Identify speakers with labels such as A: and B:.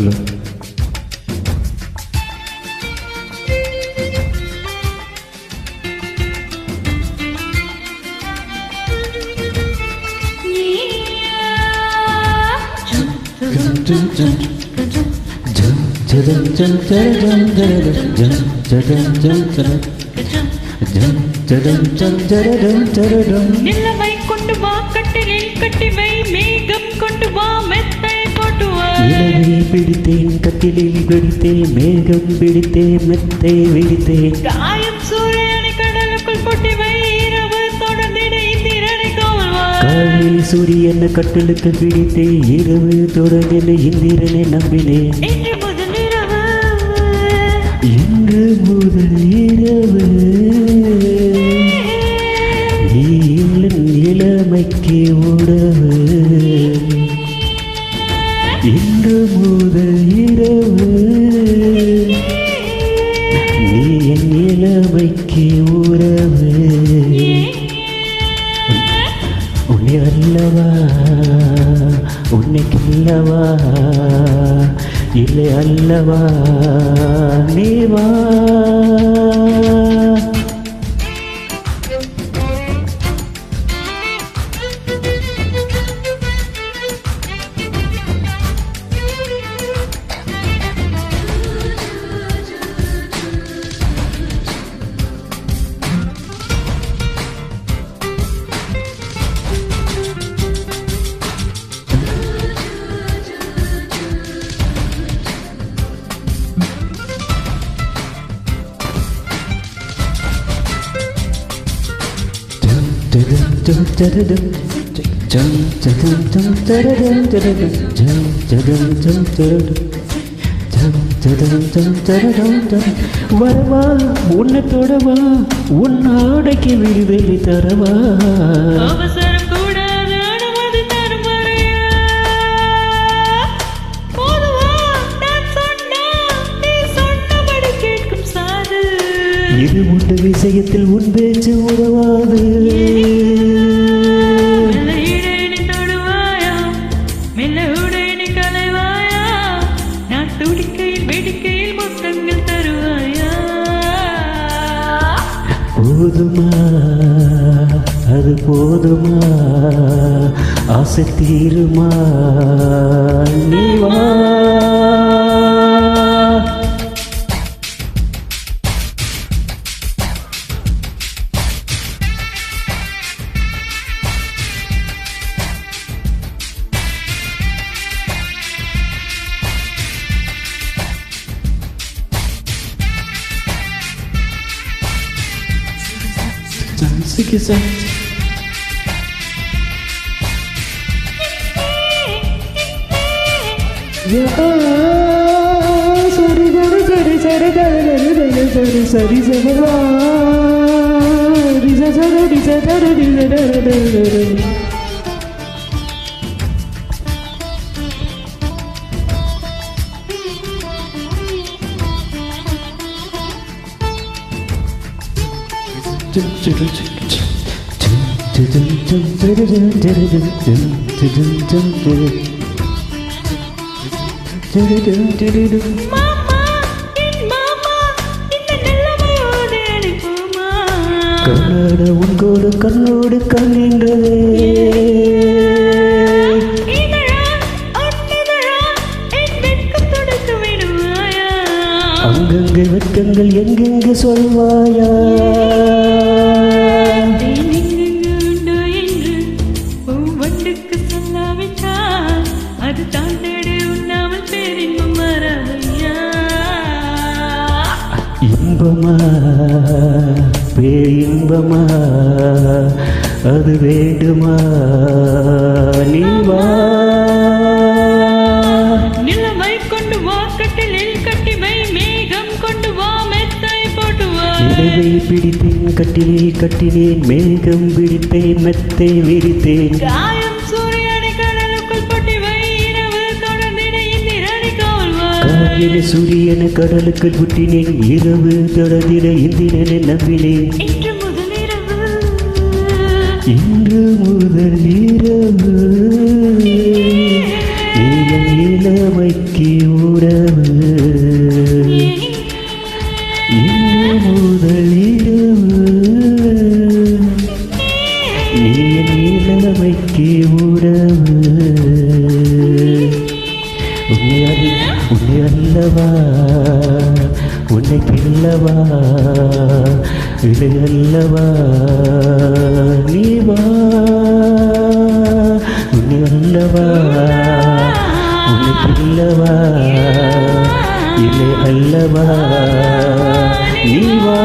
A: Hello.
B: நிலவை கொண்டு வா கட்டிலில் கட்டிவை மேகம் கொண்டு வா மெத்தை போட்டு வா.
A: நிலவை பிடித்தேன் கட்டிலில் பிடித்தேன் மேகம் பிடித்தேன் மெத்தை விரித்தேன்.
B: காயம் சூரியனை கடலுக்குள் போட்டிவை இரவு தொடர்ந்திட இந்திரனை காவல் வா.
A: காலையில் சூரியனை கட்டலுக்கு பிடித்தேன் இரவு தொடர்ந்திட இந்திரனை நம்பினேன்.
B: இன்று முதல் இரவு
A: நீ இளமைக்கு உறவு. இன்று முதல் இரவு நீ என் இளமைக்கு உறவு. உன்னை அல்லவா உன்னை கில்லவா இல்லை அல்லவா நீ வா. வரவா உன்னை தொடவா உன் ஆடைக்கு விடுதலை தரவா.
B: அவசரம் கூடாது அனுமதி தரும் வரையா. போதுவா நான் சொன்னா நீ சொன்னபடி கேட்கும் சாது.
A: இது உண்டு விஷயத்தில் உன் பேச்சு உறவாது. போதுமா அது போதுமா ஆசை தீருமா நீ வா. கண்ணாட உங்கோடு கண்ணோடு கண்ணின்றதே. அங்கங்கே வெட்கங்கள் எங்கெங்கு சொல்வாயா. இன்பமா பேரின்பமா அது வேண்டுமா நீ வா.
B: நிலவை கொண்டு வா கட்டிலில் கட்டிவை மேகம் கொண்டு வா மெத்தை போட்டு வா.
A: நிலவை பிடித்தேன் கட்டிலில் கட்டினேன் மேகம் பிடித்தேன் மெத்தை விரித்தேன்.
B: காயம் சூரியனை கடலுக்குள் போட்டிவை இரவு தொடர்ந்திட இந்திரனை காவல் வா.
A: காலையில சூரியனை கடலுக்கு புட்டினேன் இரவு தொடர்ந்திட இந்திரனை நம்பினேன். இன்று முதல் இரவு நீ என் இளமைக்கு உறவு இன்று முதல் இரவு நீ என் இளமைக்கு உறவு உன்னை அல்லவா உன்னை கில்லவா இதை அல்லவா நீ வா உன்னை அல்லவா உன்னை கில்லவா இல்லை அல்லவா நீ வா